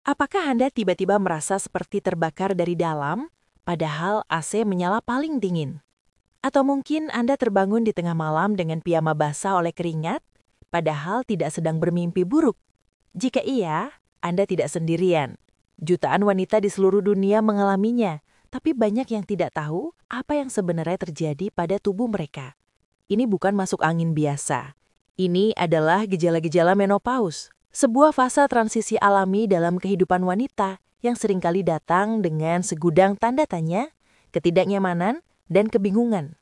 Apakah Anda tiba-tiba merasa seperti terbakar dari dalam, padahal AC menyala paling dingin? Atau mungkin Anda terbangun di tengah malam dengan piyama basah oleh keringat, padahal tidak sedang bermimpi buruk? Jika iya, Anda tidak sendirian. Jutaan wanita di seluruh dunia mengalaminya, tapi banyak yang tidak tahu apa yang sebenarnya terjadi pada tubuh mereka. Ini bukan masuk angin biasa. Ini adalah gejala-gejala menopause, sebuah fase transisi alami dalam kehidupan wanita yang seringkali datang dengan segudang tanda tanya, ketidaknyamanan, dan kebingungan.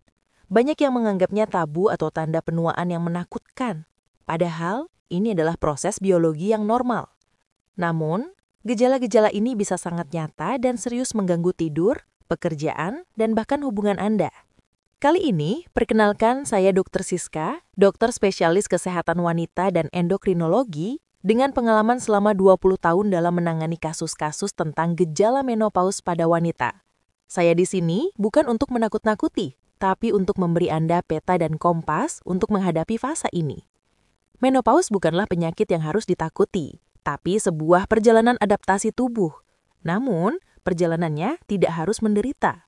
Banyak yang menganggapnya tabu atau tanda penuaan yang menakutkan. Padahal, ini adalah proses biologi yang normal. Namun, gejala-gejala ini bisa sangat nyata dan serius mengganggu tidur, pekerjaan, dan bahkan hubungan Anda. Kali ini, perkenalkan saya Dr. Siska, dokter spesialis kesehatan wanita dan endokrinologi dengan pengalaman selama 20 tahun dalam menangani kasus-kasus tentang gejala menopause pada wanita. Saya di sini bukan untuk menakut-nakuti, tapi untuk memberi Anda peta dan kompas untuk menghadapi fase ini. Menopause bukanlah penyakit yang harus ditakuti, tapi sebuah perjalanan adaptasi tubuh. Namun, perjalanannya tidak harus menderita.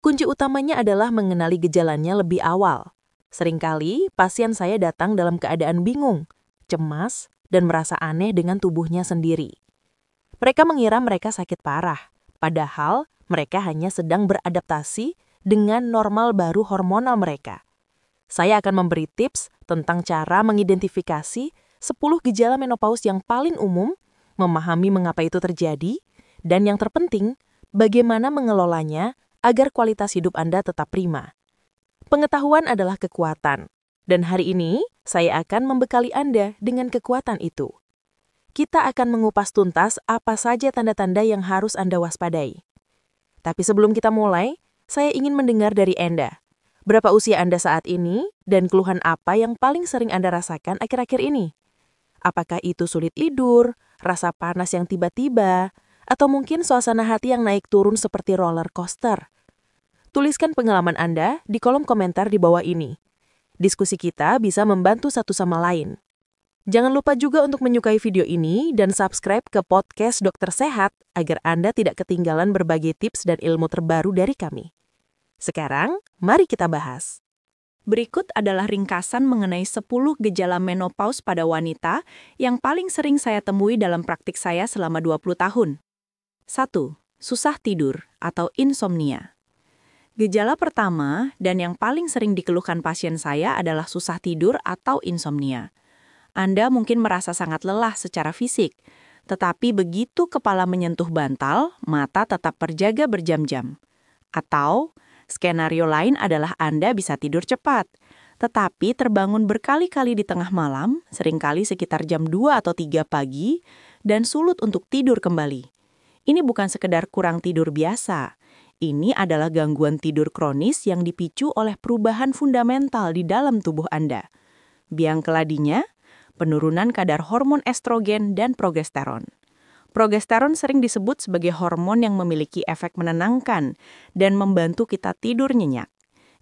Kunci utamanya adalah mengenali gejalanya lebih awal. Seringkali, pasien saya datang dalam keadaan bingung, cemas, dan merasa aneh dengan tubuhnya sendiri. Mereka mengira mereka sakit parah, padahal mereka hanya sedang beradaptasi dengan normal baru hormonal mereka. Saya akan memberi tips tentang cara mengidentifikasi 10 gejala menopause yang paling umum, memahami mengapa itu terjadi, dan yang terpenting, bagaimana mengelolanya agar kualitas hidup Anda tetap prima. Pengetahuan adalah kekuatan, dan hari ini saya akan membekali Anda dengan kekuatan itu. Kita akan mengupas tuntas apa saja tanda-tanda yang harus Anda waspadai. Tapi sebelum kita mulai, saya ingin mendengar dari Anda. Berapa usia Anda saat ini, dan keluhan apa yang paling sering Anda rasakan akhir-akhir ini? Apakah itu sulit tidur, rasa panas yang tiba-tiba, atau mungkin suasana hati yang naik turun seperti roller coaster? Tuliskan pengalaman Anda di kolom komentar di bawah ini. Diskusi kita bisa membantu satu sama lain. Jangan lupa juga untuk menyukai video ini dan subscribe ke podcast Dokter Sehat agar Anda tidak ketinggalan berbagai tips dan ilmu terbaru dari kami. Sekarang, mari kita bahas. Berikut adalah ringkasan mengenai 10 gejala menopause pada wanita yang paling sering saya temui dalam praktik saya selama 20 tahun. 1. Susah tidur atau insomnia. Gejala pertama dan yang paling sering dikeluhkan pasien saya adalah susah tidur atau insomnia. Anda mungkin merasa sangat lelah secara fisik, tetapi begitu kepala menyentuh bantal, mata tetap terjaga berjam-jam. Atau, skenario lain adalah Anda bisa tidur cepat, tetapi terbangun berkali-kali di tengah malam, seringkali sekitar jam 2 atau 3 pagi, dan sulit untuk tidur kembali. Ini bukan sekedar kurang tidur biasa. Ini adalah gangguan tidur kronis yang dipicu oleh perubahan fundamental di dalam tubuh Anda. Biang keladinya, penurunan kadar hormon estrogen dan progesteron. Progesteron sering disebut sebagai hormon yang memiliki efek menenangkan dan membantu kita tidur nyenyak.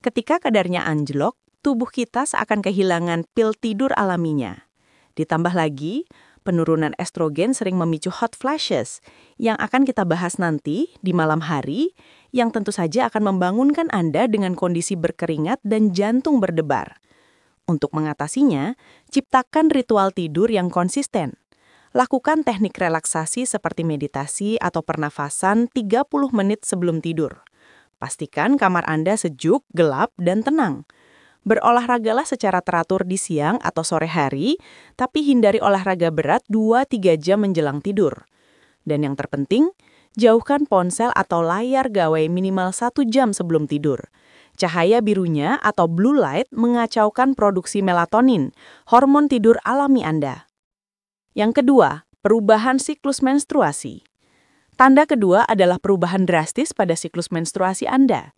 Ketika kadarnya anjlok, tubuh kita seakan kehilangan pil tidur alaminya. Ditambah lagi, penurunan estrogen sering memicu hot flashes yang akan kita bahas nanti di malam hari, yang tentu saja akan membangunkan Anda dengan kondisi berkeringat dan jantung berdebar. Untuk mengatasinya, ciptakan ritual tidur yang konsisten. Lakukan teknik relaksasi seperti meditasi atau pernafasan 30 menit sebelum tidur. Pastikan kamar Anda sejuk, gelap, dan tenang. Berolahragalah secara teratur di siang atau sore hari, tapi hindari olahraga berat 2-3 jam menjelang tidur. Dan yang terpenting, jauhkan ponsel atau layar gawai minimal 1 jam sebelum tidur. Cahaya birunya atau blue light mengacaukan produksi melatonin, hormon tidur alami Anda. Yang kedua, perubahan siklus menstruasi. Tanda kedua adalah perubahan drastis pada siklus menstruasi Anda.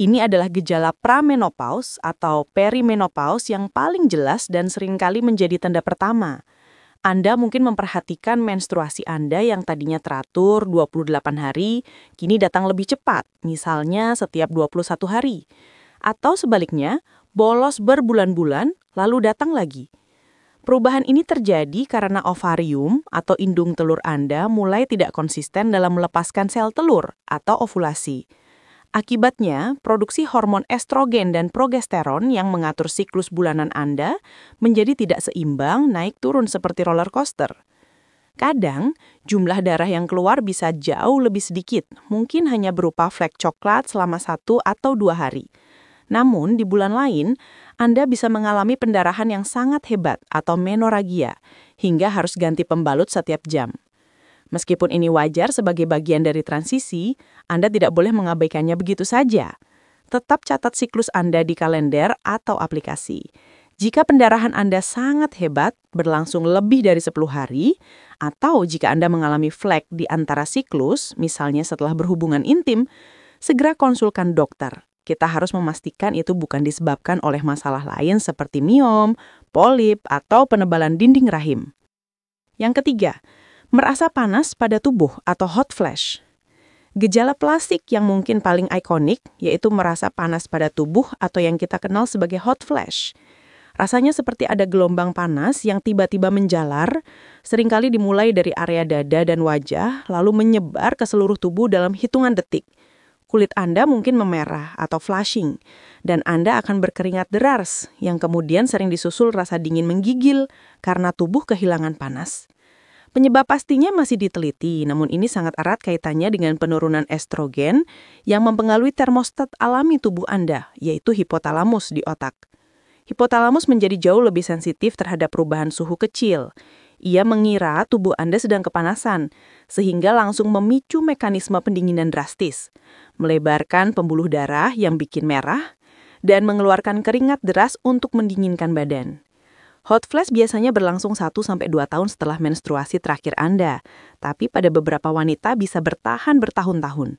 Ini adalah gejala pramenopause atau perimenopause yang paling jelas dan seringkali menjadi tanda pertama. Anda mungkin memperhatikan menstruasi Anda yang tadinya teratur 28 hari, kini datang lebih cepat, misalnya setiap 21 hari. Atau sebaliknya, bolos berbulan-bulan, lalu datang lagi. Perubahan ini terjadi karena ovarium atau indung telur Anda mulai tidak konsisten dalam melepaskan sel telur atau ovulasi. Akibatnya, produksi hormon estrogen dan progesteron yang mengatur siklus bulanan Anda menjadi tidak seimbang, naik turun seperti roller coaster. Kadang, jumlah darah yang keluar bisa jauh lebih sedikit, mungkin hanya berupa flek coklat selama 1 atau 2 hari. Namun, di bulan lain, Anda bisa mengalami pendarahan yang sangat hebat atau menoragia, hingga harus ganti pembalut setiap jam. Meskipun ini wajar sebagai bagian dari transisi, Anda tidak boleh mengabaikannya begitu saja. Tetap catat siklus Anda di kalender atau aplikasi. Jika pendarahan Anda sangat hebat, berlangsung lebih dari 10 hari, atau jika Anda mengalami flek di antara siklus, misalnya setelah berhubungan intim, segera konsulkan dokter. Kita harus memastikan itu bukan disebabkan oleh masalah lain seperti miom, polip, atau penebalan dinding rahim. Yang ketiga, merasa panas pada tubuh atau hot flash. Gejala klasik yang mungkin paling ikonik yaitu merasa panas pada tubuh atau yang kita kenal sebagai hot flash. Rasanya seperti ada gelombang panas yang tiba-tiba menjalar, seringkali dimulai dari area dada dan wajah, lalu menyebar ke seluruh tubuh dalam hitungan detik. Kulit Anda mungkin memerah atau flushing, dan Anda akan berkeringat deras yang kemudian sering disusul rasa dingin menggigil karena tubuh kehilangan panas. Penyebab pastinya masih diteliti, namun ini sangat erat kaitannya dengan penurunan estrogen yang mempengaruhi termostat alami tubuh Anda, yaitu hipotalamus di otak. Hipotalamus menjadi jauh lebih sensitif terhadap perubahan suhu kecil. Ia mengira tubuh Anda sedang kepanasan, sehingga langsung memicu mekanisme pendinginan drastis, melebarkan pembuluh darah yang bikin merah, dan mengeluarkan keringat deras untuk mendinginkan badan. Hot flash biasanya berlangsung 1-2 tahun setelah menstruasi terakhir Anda, tapi pada beberapa wanita bisa bertahan bertahun-tahun.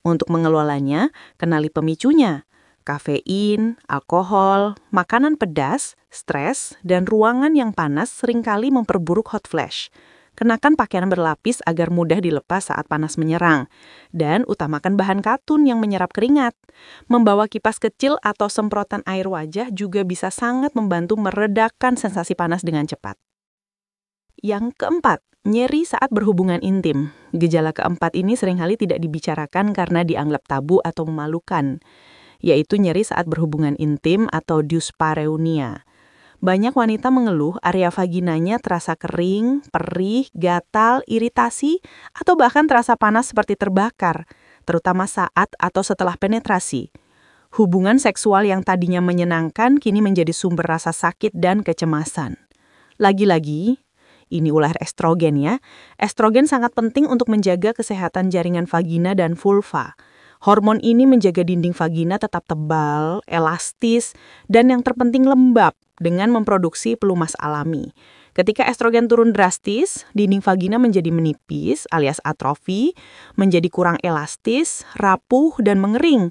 Untuk mengelolanya, kenali pemicunya. Kafein, alkohol, makanan pedas, stres, dan ruangan yang panas seringkali memperburuk hot flash. Kenakan pakaian berlapis agar mudah dilepas saat panas menyerang. Dan utamakan bahan katun yang menyerap keringat. Membawa kipas kecil atau semprotan air wajah juga bisa sangat membantu meredakan sensasi panas dengan cepat. Yang keempat, nyeri saat berhubungan intim. Gejala keempat ini seringkali tidak dibicarakan karena dianggap tabu atau memalukan, yaitu nyeri saat berhubungan intim atau dyspareunia. Banyak wanita mengeluh area vaginanya terasa kering, perih, gatal, iritasi, atau bahkan terasa panas seperti terbakar, terutama saat atau setelah penetrasi. Hubungan seksual yang tadinya menyenangkan kini menjadi sumber rasa sakit dan kecemasan. Lagi-lagi, ini ulah estrogen ya. Estrogen sangat penting untuk menjaga kesehatan jaringan vagina dan vulva. Hormon ini menjaga dinding vagina tetap tebal, elastis, dan yang terpenting lembab dengan memproduksi pelumas alami. Ketika estrogen turun drastis, dinding vagina menjadi menipis alias atrofi, menjadi kurang elastis, rapuh, dan mengering.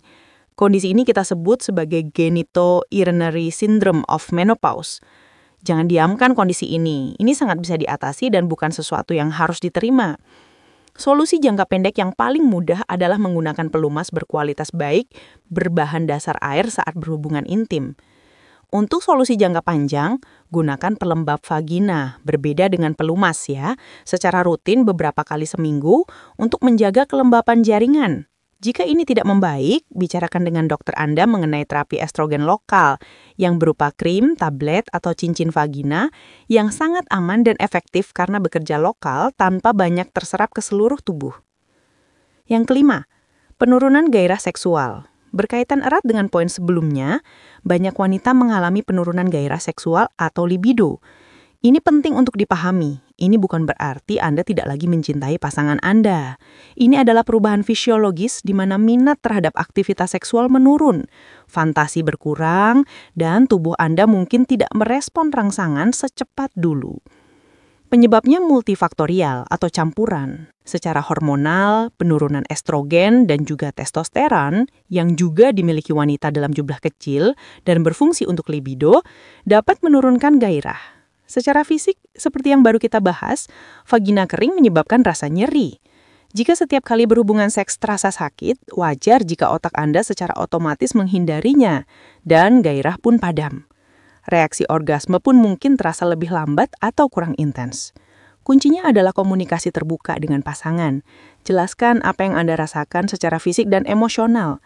Kondisi ini kita sebut sebagai genitourinary syndrome of menopause. Jangan diamkan kondisi ini. Ini sangat bisa diatasi dan bukan sesuatu yang harus diterima. Solusi jangka pendek yang paling mudah adalah menggunakan pelumas berkualitas baik berbahan dasar air saat berhubungan intim. Untuk solusi jangka panjang, gunakan pelembab vagina, berbeda dengan pelumas ya, secara rutin beberapa kali seminggu untuk menjaga kelembapan jaringan. Jika ini tidak membaik, bicarakan dengan dokter Anda mengenai terapi estrogen lokal yang berupa krim, tablet, atau cincin vagina yang sangat aman dan efektif karena bekerja lokal tanpa banyak terserap ke seluruh tubuh. Yang kelima, penurunan gairah seksual. Berkaitan erat dengan poin sebelumnya, banyak wanita mengalami penurunan gairah seksual atau libido. Ini penting untuk dipahami. Ini bukan berarti Anda tidak lagi mencintai pasangan Anda. Ini adalah perubahan fisiologis di mana minat terhadap aktivitas seksual menurun, fantasi berkurang, dan tubuh Anda mungkin tidak merespon rangsangan secepat dulu. Penyebabnya multifaktorial atau campuran, secara hormonal, penurunan estrogen dan juga testosteron yang juga dimiliki wanita dalam jumlah kecil dan berfungsi untuk libido dapat menurunkan gairah. Secara fisik, seperti yang baru kita bahas, vagina kering menyebabkan rasa nyeri. Jika setiap kali berhubungan seks terasa sakit, wajar jika otak Anda secara otomatis menghindarinya, dan gairah pun padam. Reaksi orgasme pun mungkin terasa lebih lambat atau kurang intens. Kuncinya adalah komunikasi terbuka dengan pasangan. Jelaskan apa yang Anda rasakan secara fisik dan emosional.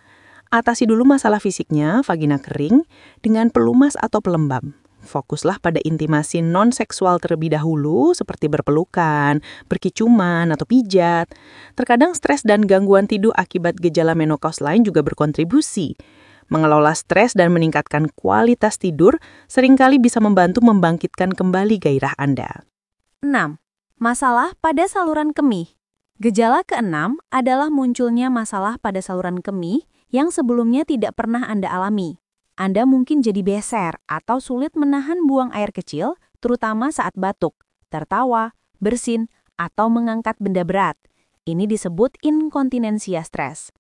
Atasi dulu masalah fisiknya, vagina kering, dengan pelumas atau pelembab. Fokuslah pada intimasi non-seksual terlebih dahulu, seperti berpelukan, berkiciuman, atau pijat. Terkadang stres dan gangguan tidur akibat gejala menopause lain juga berkontribusi. Mengelola stres dan meningkatkan kualitas tidur seringkali bisa membantu membangkitkan kembali gairah Anda. 6. Masalah pada saluran kemih. Gejala keenam adalah munculnya masalah pada saluran kemih yang sebelumnya tidak pernah Anda alami. Anda mungkin jadi beser atau sulit menahan buang air kecil, terutama saat batuk, tertawa, bersin, atau mengangkat benda berat. Ini disebut inkontinensia stres.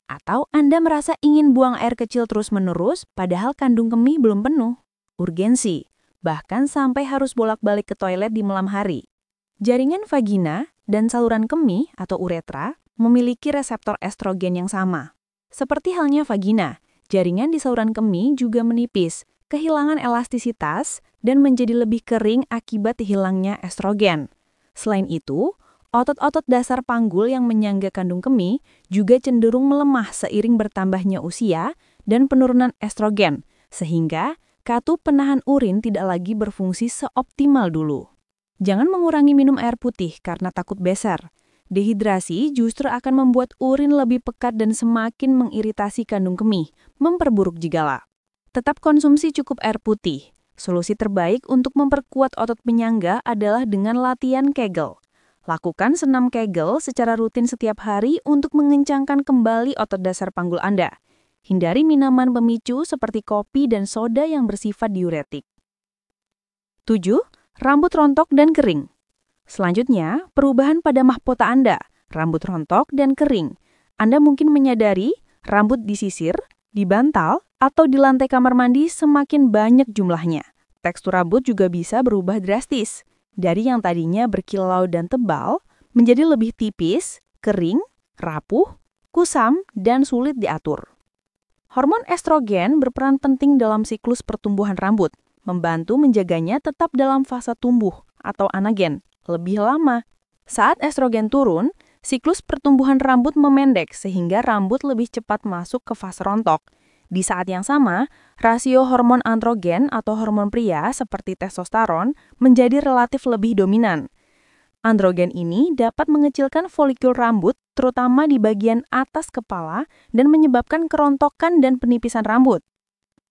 Atau Anda merasa ingin buang air kecil terus-menerus padahal kandung kemih belum penuh. Urgensi, bahkan sampai harus bolak-balik ke toilet di malam hari. Jaringan vagina dan saluran kemih atau uretra memiliki reseptor estrogen yang sama. Seperti halnya vagina, jaringan di saluran kemih juga menipis, kehilangan elastisitas, dan menjadi lebih kering akibat hilangnya estrogen. Selain itu, otot-otot dasar panggul yang menyangga kandung kemih juga cenderung melemah seiring bertambahnya usia dan penurunan estrogen, sehingga katup penahan urin tidak lagi berfungsi seoptimal dulu. Jangan mengurangi minum air putih karena takut beser. Dehidrasi justru akan membuat urin lebih pekat dan semakin mengiritasi kandung kemih, memperburuk jigala. Tetap konsumsi cukup air putih. Solusi terbaik untuk memperkuat otot penyangga adalah dengan latihan Kegel. Lakukan senam Kegel secara rutin setiap hari untuk mengencangkan kembali otot dasar panggul Anda. Hindari minuman pemicu seperti kopi dan soda yang bersifat diuretik. 7. Rambut rontok dan kering. Selanjutnya, perubahan pada mahkota Anda, rambut rontok dan kering. Anda mungkin menyadari rambut disisir, dibantal, atau di lantai kamar mandi semakin banyak jumlahnya. Tekstur rambut juga bisa berubah drastis. Dari yang tadinya berkilau dan tebal, menjadi lebih tipis, kering, rapuh, kusam, dan sulit diatur. Hormon estrogen berperan penting dalam siklus pertumbuhan rambut, membantu menjaganya tetap dalam fase tumbuh atau anagen lebih lama. Saat estrogen turun, siklus pertumbuhan rambut memendek sehingga rambut lebih cepat masuk ke fase rontok. Di saat yang sama, rasio hormon androgen atau hormon pria seperti testosteron menjadi relatif lebih dominan. Androgen ini dapat mengecilkan folikul rambut, terutama di bagian atas kepala, dan menyebabkan kerontokan dan penipisan rambut.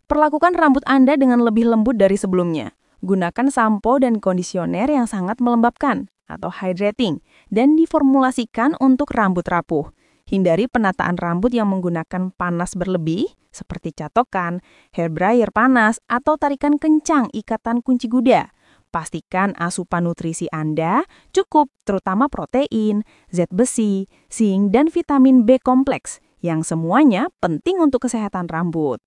Perlakukan rambut Anda dengan lebih lembut dari sebelumnya. Gunakan sampo dan kondisioner yang sangat melembabkan atau hydrating dan diformulasikan untuk rambut rapuh. Hindari penataan rambut yang menggunakan panas berlebih seperti catokan, hair dryer panas, atau tarikan kencang ikatan kunci kuda. Pastikan asupan nutrisi Anda cukup, terutama protein, zat besi, zinc, dan vitamin B kompleks yang semuanya penting untuk kesehatan rambut.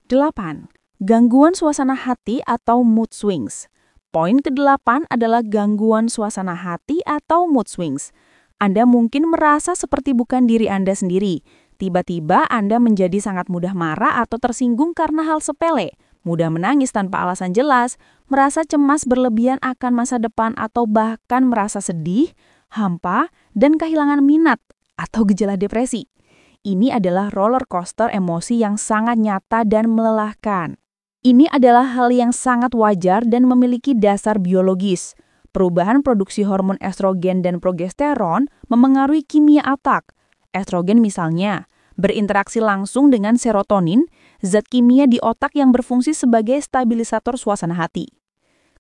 8. Gangguan suasana hati atau mood swings. Poin ke-8 adalah gangguan suasana hati atau mood swings. Anda mungkin merasa seperti bukan diri Anda sendiri. Tiba-tiba Anda menjadi sangat mudah marah atau tersinggung karena hal sepele, mudah menangis tanpa alasan jelas, merasa cemas berlebihan akan masa depan atau bahkan merasa sedih, hampa, dan kehilangan minat atau gejala depresi. Ini adalah roller coaster emosi yang sangat nyata dan melelahkan. Ini adalah hal yang sangat wajar dan memiliki dasar biologis. Perubahan produksi hormon estrogen dan progesteron memengaruhi kimia otak. Estrogen misalnya berinteraksi langsung dengan serotonin, zat kimia di otak yang berfungsi sebagai stabilisator suasana hati.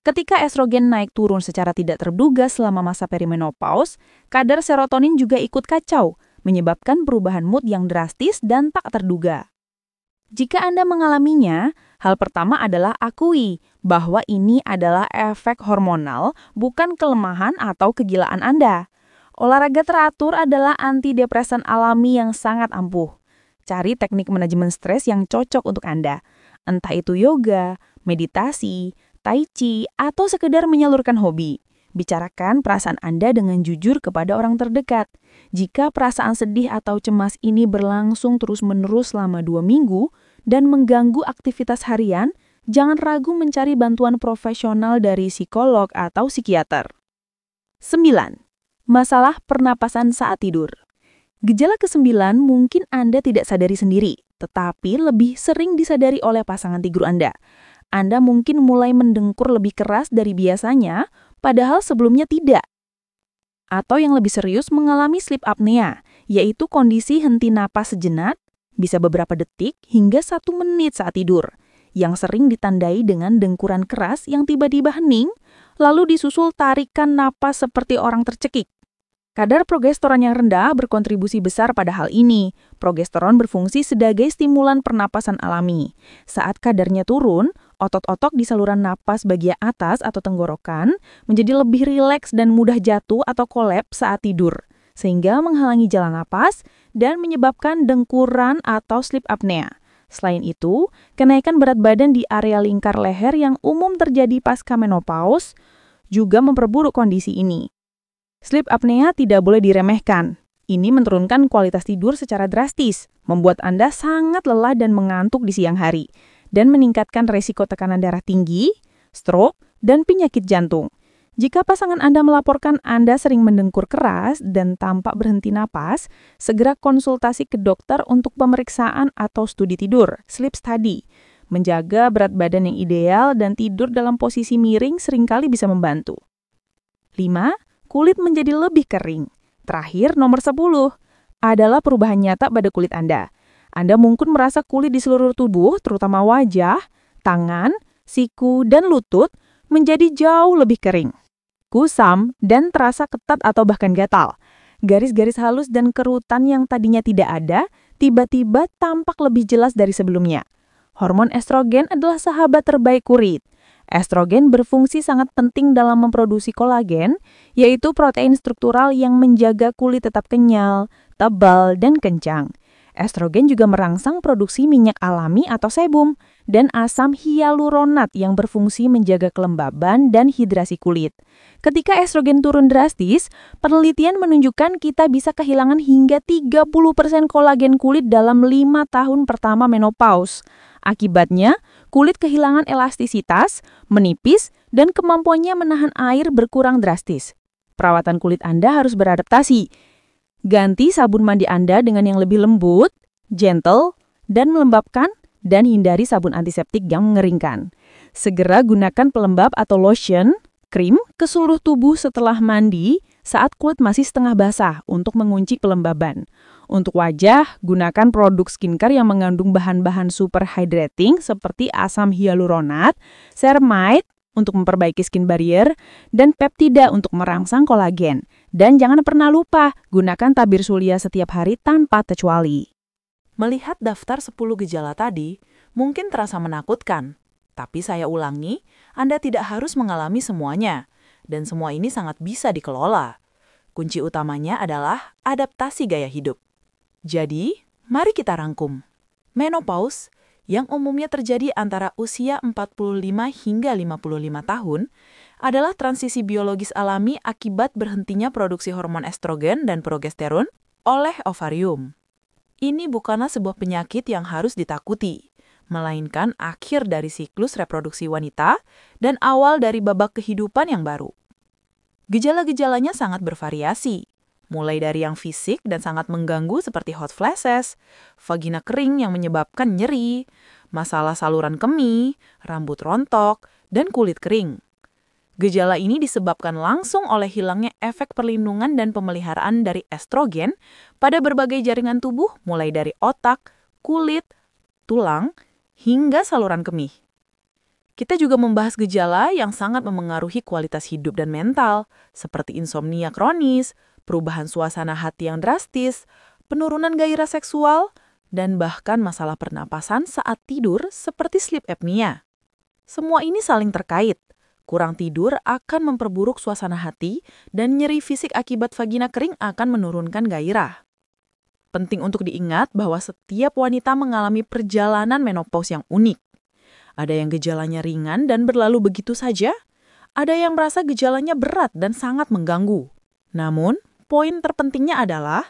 Ketika estrogen naik turun secara tidak terduga selama masa perimenopause, kadar serotonin juga ikut kacau, menyebabkan perubahan mood yang drastis dan tak terduga. Jika Anda mengalaminya, hal pertama adalah akui bahwa ini adalah efek hormonal, bukan kelemahan atau kegilaan Anda. Olahraga teratur adalah antidepresan alami yang sangat ampuh. Cari teknik manajemen stres yang cocok untuk Anda. Entah itu yoga, meditasi, tai chi, atau sekedar menyalurkan hobi. Bicarakan perasaan Anda dengan jujur kepada orang terdekat. Jika perasaan sedih atau cemas ini berlangsung terus-menerus selama 2 minggu dan mengganggu aktivitas harian, jangan ragu mencari bantuan profesional dari psikolog atau psikiater. 9. Masalah pernapasan saat tidur. Gejala ke-9 mungkin Anda tidak sadari sendiri, tetapi lebih sering disadari oleh pasangan tidur Anda. Anda mungkin mulai mendengkur lebih keras dari biasanya, padahal sebelumnya tidak. Atau yang lebih serius mengalami sleep apnea, yaitu kondisi henti napas sejenak, bisa beberapa detik hingga 1 menit saat tidur, yang sering ditandai dengan dengkuran keras yang tiba-tiba hening, lalu disusul tarikan napas seperti orang tercekik. Kadar progesteron yang rendah berkontribusi besar pada hal ini. Progesteron berfungsi sebagai stimulan pernapasan alami. Saat kadarnya turun, otot-otot di saluran napas bagian atas atau tenggorokan menjadi lebih rileks dan mudah jatuh atau kolaps saat tidur, sehingga menghalangi jalan napas dan menyebabkan dengkuran atau sleep apnea. Selain itu, kenaikan berat badan di area lingkar leher yang umum terjadi pasca menopause juga memperburuk kondisi ini. Sleep apnea tidak boleh diremehkan. Ini menurunkan kualitas tidur secara drastis, membuat Anda sangat lelah dan mengantuk di siang hari, dan meningkatkan resiko tekanan darah tinggi, stroke, dan penyakit jantung. Jika pasangan Anda melaporkan Anda sering mendengkur keras dan tampak berhenti napas, segera konsultasi ke dokter untuk pemeriksaan atau studi tidur, sleep study. Menjaga berat badan yang ideal dan tidur dalam posisi miring seringkali bisa membantu. 5. Kulit menjadi lebih kering. Terakhir, nomor 10, adalah perubahan nyata pada kulit Anda. Anda mungkin merasa kulit di seluruh tubuh, terutama wajah, tangan, siku, dan lutut, menjadi jauh lebih kering, kusam, dan terasa ketat atau bahkan gatal. Garis-garis halus dan kerutan yang tadinya tidak ada, tiba-tiba tampak lebih jelas dari sebelumnya. Hormon estrogen adalah sahabat terbaik kulit. Estrogen berfungsi sangat penting dalam memproduksi kolagen, yaitu protein struktural yang menjaga kulit tetap kenyal, tebal, dan kencang. Estrogen juga merangsang produksi minyak alami atau sebum dan asam hyaluronat yang berfungsi menjaga kelembaban dan hidrasi kulit. Ketika estrogen turun drastis, penelitian menunjukkan kita bisa kehilangan hingga 30% kolagen kulit dalam 5 tahun pertama menopause. Akibatnya, kulit kehilangan elastisitas, menipis, dan kemampuannya menahan air berkurang drastis. Perawatan kulit Anda harus beradaptasi. Ganti sabun mandi Anda dengan yang lebih lembut, gentle, dan melembabkan, dan hindari sabun antiseptik yang mengeringkan. Segera gunakan pelembab atau lotion, krim, ke seluruh tubuh setelah mandi saat kulit masih setengah basah untuk mengunci pelembaban. Untuk wajah, gunakan produk skincare yang mengandung bahan-bahan super hydrating seperti asam hyaluronat, ceramide untuk memperbaiki skin barrier, dan peptida untuk merangsang kolagen. Dan jangan pernah lupa, gunakan tabir surya setiap hari tanpa terkecuali. Melihat daftar 10 gejala tadi, mungkin terasa menakutkan. Tapi saya ulangi, Anda tidak harus mengalami semuanya. Dan semua ini sangat bisa dikelola. Kunci utamanya adalah adaptasi gaya hidup. Jadi, mari kita rangkum. Menopause, yang umumnya terjadi antara usia 45 hingga 55 tahun, adalah transisi biologis alami akibat berhentinya produksi hormon estrogen dan progesteron oleh ovarium. Ini bukanlah sebuah penyakit yang harus ditakuti, melainkan akhir dari siklus reproduksi wanita dan awal dari babak kehidupan yang baru. Gejala-gejalanya sangat bervariasi, mulai dari yang fisik dan sangat mengganggu seperti hot flashes, vagina kering yang menyebabkan nyeri, masalah saluran kemih, rambut rontok, dan kulit kering. Gejala ini disebabkan langsung oleh hilangnya efek perlindungan dan pemeliharaan dari estrogen pada berbagai jaringan tubuh mulai dari otak, kulit, tulang, hingga saluran kemih. Kita juga membahas gejala yang sangat memengaruhi kualitas hidup dan mental, seperti insomnia kronis, perubahan suasana hati yang drastis, penurunan gairah seksual, dan bahkan masalah pernapasan saat tidur seperti sleep apnea. Semua ini saling terkait. Kurang tidur akan memperburuk suasana hati dan nyeri fisik akibat vagina kering akan menurunkan gairah. Penting untuk diingat bahwa setiap wanita mengalami perjalanan menopause yang unik. Ada yang gejalanya ringan dan berlalu begitu saja, ada yang merasa gejalanya berat dan sangat mengganggu. Namun, poin terpentingnya adalah,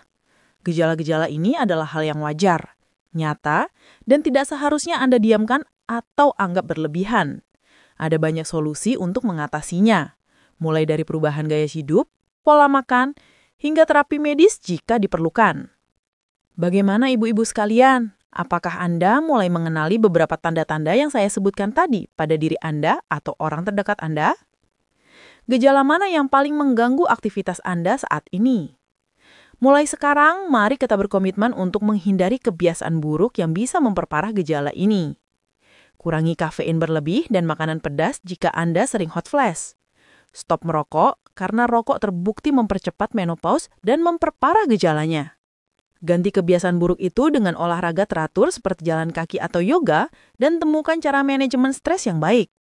gejala-gejala ini adalah hal yang wajar, nyata, dan tidak seharusnya Anda diamkan atau anggap berlebihan. Ada banyak solusi untuk mengatasinya, mulai dari perubahan gaya hidup, pola makan, hingga terapi medis jika diperlukan. Bagaimana ibu-ibu sekalian? Apakah Anda mulai mengenali beberapa tanda-tanda yang saya sebutkan tadi pada diri Anda atau orang terdekat Anda? Gejala mana yang paling mengganggu aktivitas Anda saat ini? Mulai sekarang, mari kita berkomitmen untuk menghindari kebiasaan buruk yang bisa memperparah gejala ini. Kurangi kafein berlebih dan makanan pedas jika Anda sering hot flash. Stop merokok karena rokok terbukti mempercepat menopause dan memperparah gejalanya. Ganti kebiasaan buruk itu dengan olahraga teratur seperti jalan kaki atau yoga dan temukan cara manajemen stres yang baik.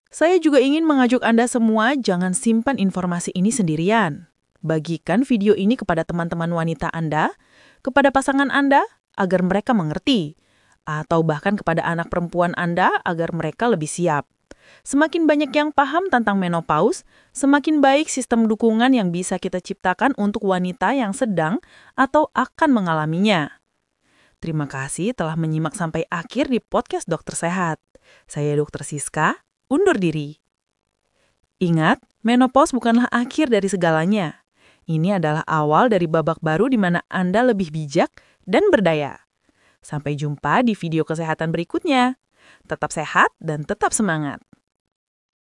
Saya juga ingin mengajak Anda semua jangan simpan informasi ini sendirian. Bagikan video ini kepada teman-teman wanita Anda, kepada pasangan Anda agar mereka mengerti, atau bahkan kepada anak perempuan Anda agar mereka lebih siap. Semakin banyak yang paham tentang menopause, semakin baik sistem dukungan yang bisa kita ciptakan untuk wanita yang sedang atau akan mengalaminya. Terima kasih telah menyimak sampai akhir di podcast Dokter Sehat. Saya Dr. Siska, undur diri. Ingat, menopause bukanlah akhir dari segalanya. Ini adalah awal dari babak baru di mana Anda lebih bijak dan berdaya. Sampai jumpa di video kesehatan berikutnya. Tetap sehat dan tetap semangat.